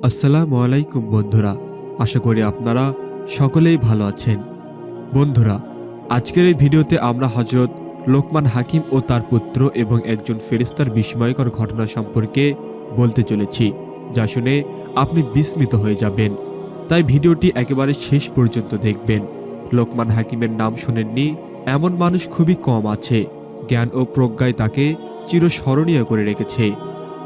আসসালামু আলাইকুম বন্ধুরা, আশা করি আপনারা সকলেই ভালো আছেন। বন্ধুরা, আজকের এই ভিডিওতে আমরা হযরত লোকমান হাকিম ও তার পুত্র এবং একজন ফেরেশতার বিস্ময়কর ঘটনা সম্পর্কে বলতে চলেছি, যা শুনে আপনি বিস্মিত হয়ে যাবেন। তাই ভিডিওটি একেবারে শেষ পর্যন্ত দেখবেন। লোকমান হাকিমের নাম শোনেননি এমন মানুষ খুবই কম আছে। জ্ঞান ও প্রজ্ঞায় তাকে চিরস্মরণীয় করে রেখেছে।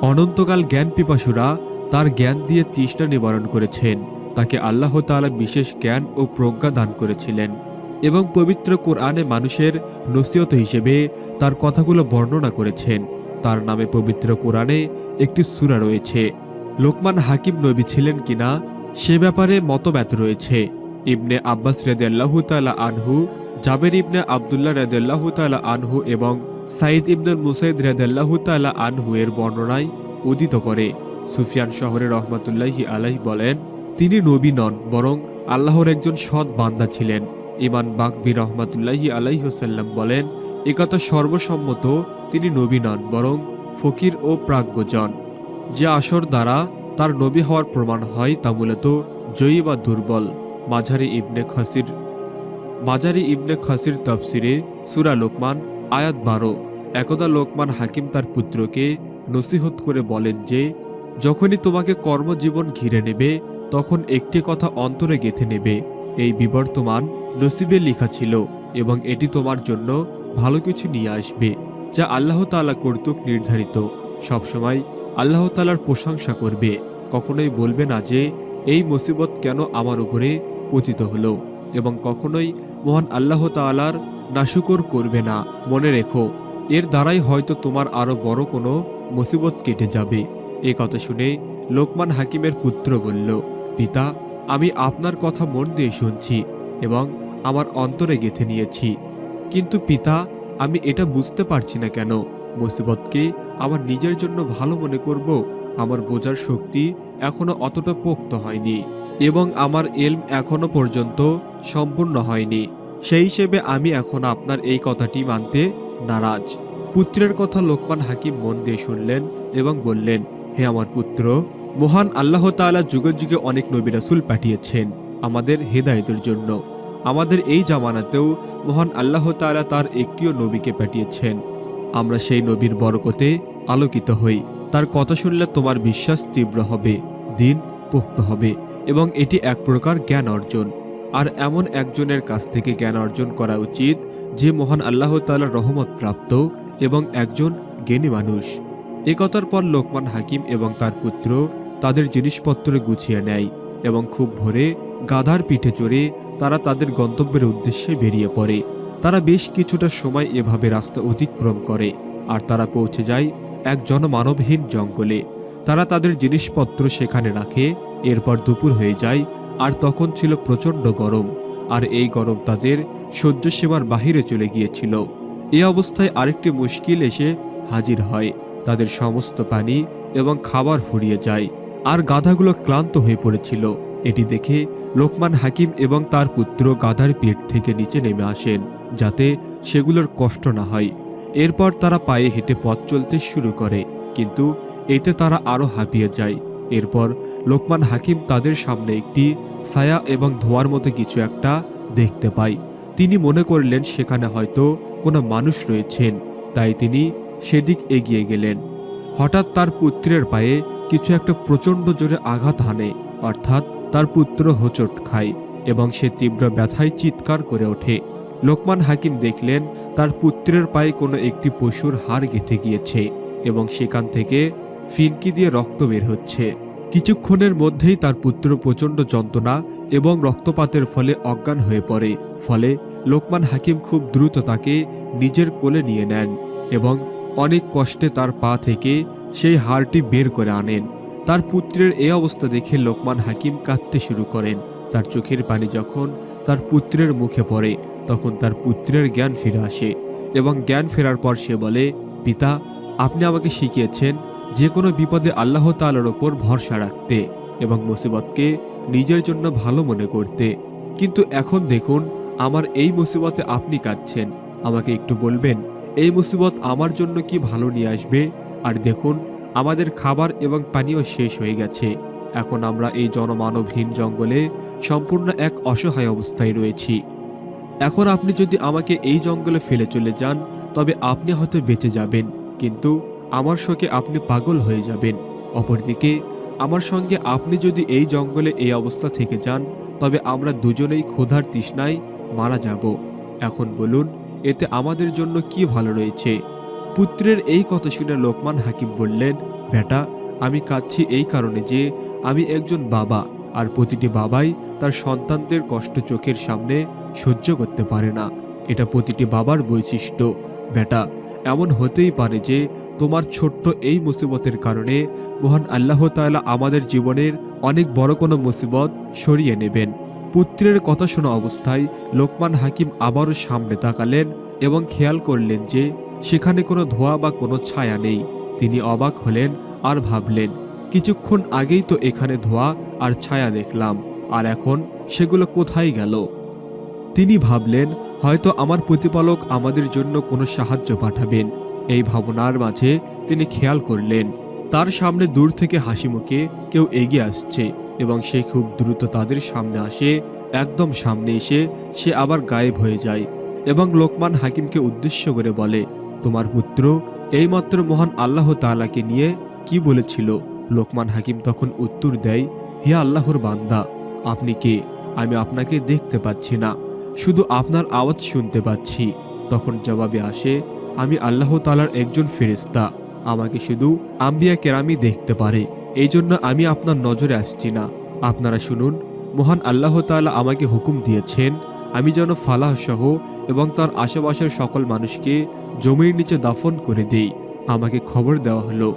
অনন্তকাল জ্ঞান পিপাসুরা তার জ্ঞান দিয়ে তৃষ্ণা নিবারণ করেছেন। তাকে আল্লাহ তাআলা বিশেষ জ্ঞান ও প্রজ্ঞা দান করেছিলেন এবং পবিত্র কোরআনে মানুষের নসিহত হিসেবে তার কথাগুলো বর্ণনা করেছেন। তার নামে পবিত্র কোরআনে একটি সূরা রয়েছে। লোকমান হাকিম নবী ছিলেন কিনা সে ব্যাপারে মতভেদ রয়েছে। ইবনে আব্বাস রাদিয়াল্লাহু তাআলা আনহু, জাবের ইবনে আব্দুল্লাহ রাদিয়াল্লাহু তাআলা আনহু এবং সাঈদ ইবনুল মুসাইয়িব রাদিয়াল্লাহু তাআলা আনহু এর বর্ণনায় উদ্ধৃত করে সুফিয়ান শহরে রহমাতুল্লাহি আলাইহি বলেন, তিনি নবী নন, বরং আল্লাহর একজন সৎ বান্দা ছিলেন। ইমান বাকবি রহমাতুল্লাহি আলাইহি ওয়াসাল্লাম বলেন, একথা সর্বসম্মত, তিনি নবী নন, বরং ফকির ও প্রাজ্ঞজন। যে আসর দ্বারা তার নবী হওয়ার প্রমাণ হয় তা মূলত জয়ী বা দুর্বল। মাঝারি ইবনে খাসির তাফসিরে সূরা লোকমান আয়াত 12। একদা লোকমান হাকিম তার পুত্রকে নসিহত করে বলেন যে, যখনই তোমাকে কর্মজীবন ঘিরে নেবে তখন একটি কথা অন্তরে গেঁথে নেবে, এই বিবর্তমান নসিবে লেখা ছিল এবং এটি তোমার জন্য ভালো কিছু নিয়ে আসবে, যা আল্লাহ তাআলা কর্তৃক নির্ধারিত। সবসময় আল্লাহ তাআলার প্রশংসা করবে, কখনোই বলবে না যে এই মুসিবত কেন আমার উপরে পতিত হলো, এবং কখনোই মহান আল্লাহ তাআলার নাশুকর করবে না। মনে রেখো, এর দ্বারাই হয়তো তোমার আরো বড় কোনো মুসিবত কেটে যাবে। এই কথা শুনে লোকমান হাকিমের পুত্র বলল, পিতা, আমি আপনার কথা মন দিয়ে শুনছি এবং আমার অন্তরে গেঁথে নিয়েছি। কিন্তু পিতা, আমি এটা বুঝতে পারছি না কেন মুসিবতকে আমার নিজের জন্য ভালো মনে করব। আমার বোঝার শক্তি এখনো অতটা পোক্ত হয়নি এবং আমার ইলম এখনো পর্যন্ত সম্পূর্ণ হয়নি। সেই হিসেবে আমি এখন আপনার এই কথাটি মানতে নারাজ। পুত্রের কথা লোকমান হাকিম মন দিয়ে শুনলেন এবং বললেন, হে আমার পুত্র, মহান আল্লাহ তাআলা যুগে যুগে অনেক নবী রাসূল পাঠিয়েছেন আমাদের হেদায়েতের জন্য। আমাদের এই জামানাতেও মহান আল্লাহ তাআলা তার একটিও নবীকে পাঠিয়েছেন। আমরা সেই নবীর বরকতে আলোকিত হই। তার কথা শুনলে তোমার বিশ্বাস তীব্র হবে, দিন পোক্ত হবে এবং এটি এক প্রকার জ্ঞান অর্জন। আর এমন একজনের কাছ থেকে জ্ঞান অর্জন করা উচিত যে মহান আল্লাহ তাআলার রহমত প্রাপ্ত এবং একজন জ্ঞানী মানুষ। এ কথার পর লোকমান হাকিম এবং তার পুত্র তাদের জিনিসপত্র গুছিয়ে নেয় এবং খুব ভোরে গাধার পিঠে চড়ে তারা তাদের গন্তব্যের উদ্দেশ্যে বেরিয়ে পড়ে। তারা বেশ কিছুটা সময় এভাবে রাস্তা অতিক্রম করে আর তারা পৌঁছে যায় এক জনমানবহীন জঙ্গলে। তারা তাদের জিনিসপত্র সেখানে রাখে। এরপর দুপুর হয়ে যায় আর তখন ছিল প্রচণ্ড গরম, আর এই গরম তাদের সহ্য সীমার বাহিরে চলে গিয়েছিল। এ অবস্থায় আরেকটি মুশকিল এসে হাজির হয়। তাদের সমস্ত পানি এবং খাবার ফুরিয়ে যায় আর গাধাগুলো ক্লান্ত হয়ে পড়েছিল। এটি দেখে লোকমান হাকিম এবং তার পুত্র গাধার পিঠ থেকে নিচে নেমে আসেন যাতে সেগুলোর কষ্ট না হয়। এরপর তারা পায়ে হেঁটে পথ চলতে শুরু করে, কিন্তু এতে তারা আরো হাঁপিয়ে যায়। এরপর লোকমান হাকিম তাদের সামনে একটি ছায়া এবং ধোঁয়ার মতো কিছু একটা দেখতে পায়। তিনি মনে করলেন সেখানে হয়তো কোনো মানুষ রয়েছেন, তাই তিনি সেদিক এগিয়ে গেলেন। হঠাৎ তার পুত্রের পায়ে কিছু একটা প্রচণ্ড জোরে আঘাত হানে, অর্থাৎ তার পুত্র হোঁচট খায় এবং সে তীব্র ব্যথায় চিৎকার করে ওঠে। লোকমান হাকিম দেখলেন তার পুত্রের পায়ে কোনো একটি পশুর হাড় গেঁথে গিয়েছে এবং সেখান থেকে ফিনকি দিয়ে রক্ত বের হচ্ছে। কিছুক্ষণের মধ্যেই তার পুত্র প্রচণ্ড যন্ত্রণা এবং রক্তপাতের ফলে অজ্ঞান হয়ে পড়ে। ফলে লোকমান হাকিম খুব দ্রুত তাকে নিজের কোলে নিয়ে নেন এবং অনেক কষ্টে তার পা থেকে সেই হাড়টি বের করে আনেন। তার পুত্রের এই অবস্থা দেখে লোকমান হাকিম কাঁদতে শুরু করেন। তার চোখের পানি যখন তার পুত্রের মুখে পড়ে তখন তার পুত্রের জ্ঞান ফিরে আসে এবং জ্ঞান ফেরার পর সে বলে, পিতা, আপনি আমাকে শিখিয়েছেন যে কোনো বিপদে আল্লাহ তাআলার ওপর ভরসা রাখতে এবং মুসিবতকে নিজের জন্য ভালো মনে করতে। কিন্তু এখন দেখুন, আমার এই মুসিবতে আপনি কাঁদছেন। আমাকে একটু বলবেন এই মুসিবত আমার জন্য কি ভালো নিয়ে আসবে? আর দেখুন, আমাদের খাবার এবং পানীয় শেষ হয়ে গেছে। এখন আমরা এই জনমানবহীন জঙ্গলে সম্পূর্ণ এক অসহায় অবস্থায় রয়েছি। এখন আপনি যদি আমাকে এই জঙ্গলে ফেলে চলে যান তবে আপনি হয়তো বেঁচে যাবেন, কিন্তু আমার শোকে আপনি পাগল হয়ে যাবেন। অপরদিকে আমার সঙ্গে আপনি যদি এই জঙ্গলে এই অবস্থা থেকে যান তবে আমরা দুজনেই ক্ষুধার তৃষ্ণায় মারা যাব। এখন বলুন, এতে আমাদের জন্য কি ভালো রয়েছে? পুত্রের এই কথা শুনে লোকমান হাকিম বললেন, বেটা, আমি কাঁদছি এই কারণে যে আমি একজন বাবা, আর প্রতিটি বাবাই তার সন্তানদের কষ্ট চোখের সামনে সহ্য করতে পারে না। এটা প্রতিটি বাবার বৈশিষ্ট্য। বেটা, এমন হতেই পারে যে তোমার ছোট্ট এই মুসিবতের কারণে মহান আল্লাহ তাআলা আমাদের জীবনের অনেক বড় কোনো মুসিবত সরিয়ে নেবেন। পুত্রের কথা শোনা অবস্থায় লোকমান হাকিম আবারও সামনে তাকালেন এবং খেয়াল করলেন যে সেখানে কোনো ধোঁয়া বা কোনো ছায়া নেই। তিনি অবাক হলেন আর ভাবলেন, কিছুক্ষণ আগেই তো এখানে ধোঁয়া আর ছায়া দেখলাম, আর এখন সেগুলো কোথায় গেল? তিনি ভাবলেন, হয়তো আমার প্রতিপালক আমাদের জন্য কোনো সাহায্য পাঠাবেন। এই ভাবনার মাঝে তিনি খেয়াল করলেন তার সামনে দূর থেকে হাসিমুখে কেউ এগিয়ে আসছে এবং সে খুব দ্রুত তাদের সামনে আসে। একদম সামনে এসে সে আবার গায়েব হয়ে যায় এবং লোকমান হাকিমকে উদ্দেশ্য করে বলে, তোমার পুত্র এইমাত্র মহান আল্লাহ তাআলাকে নিয়ে কি বলেছিল? লোকমান হাকিম তখন উত্তর দেয়, হে আল্লাহর বান্দা, আপনি কে? আমি আপনাকে দেখতে পাচ্ছি না, শুধু আপনার আওয়াজ শুনতে পাচ্ছি। তখন জবাবে আসে, আমি আল্লাহ তাআলার একজন ফেরেশতা, আমাকে শুধু আম্বিয়া কেরামই দেখতে পারে, এই জন্য আমি আপনার নজরে আসছি না। আপনারা শুনুন, মহান আল্লাহ তাআলা আমাকে হুকুম দিয়েছেন আমি যেন ফালাহ সহ এবং তার আশেপাশের সকল মানুষকে জমির নিচে দাফন করে দেই। আমাকে খবর দেওয়া হলো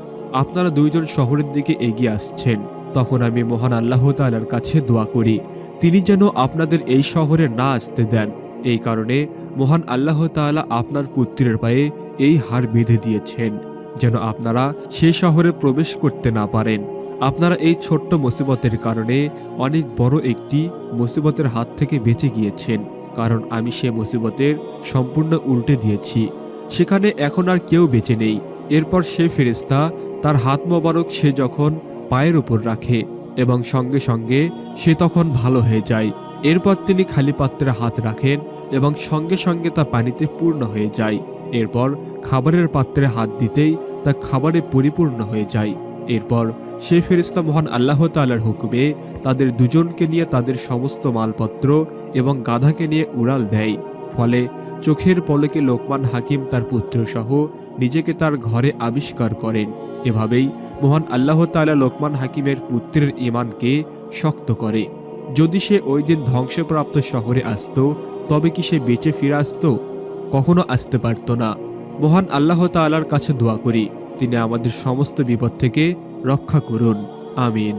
আপনারা দুইজন শহরের দিকে এগিয়ে আসছেন। তখন আমি মহান আল্লাহ তাআলার কাছে দোয়া করি তিনি যেন আপনাদের এই শহরে না আসতে দেন। এই কারণে মহান আল্লাহ তাআলা আপনার পুত্রের পায়ে এই হার বেঁধে দিয়েছেন যেন আপনারা সে শহরে প্রবেশ করতে না পারেন। আপনারা এই ছোট্ট মুসিবতের কারণে অনেক বড় একটি মুসিবতের হাত থেকে বেঁচে গিয়েছেন, কারণ আমি সে মুসিবতের সম্পূর্ণ উল্টে দিয়েছি। সেখানে এখন আর কেউ বেঁচে নেই। এরপর সে ফেরেশতা তার হাত মোবারক সে যখন পায়ের উপর রাখে এবং সঙ্গে সঙ্গে সে তখন ভালো হয়ে যায়। এরপর তিনি খালি পাত্রে হাত রাখেন এবং সঙ্গে সঙ্গে তা পানিতে পূর্ণ হয়ে যায়। এরপর খাবারের পাত্রে হাত দিতেই তা খাবারে পরিপূর্ণ হয়ে যায়। এরপর সে ফেরেশতা মহান আল্লাহ তাআলার হুকুমে তাদের দুজনকে নিয়ে তাদের সমস্ত মালপত্র এবং গাধাকে নিয়ে উড়াল দেয়। ফলে চোখের পলকে লোকমান হাকিম তার পুত্র সহ নিজেকে তার ঘরে আবিষ্কার করেন। এভাবেই মহান আল্লাহ তাআলা লোকমান হাকিমের পুত্রের ঈমানকে শক্ত করে। যদি সে ওই দিন ধ্বংসপ্রাপ্ত শহরে আসতো তবে কি সে বেঁচে ফিরে আসতো? কখনো আসতে পারত না। মহান আল্লাহ তাআলার কাছে দোয়া করি তিনি আমাদের সমস্ত বিপদ থেকে রক্ষা করুন। আমিন।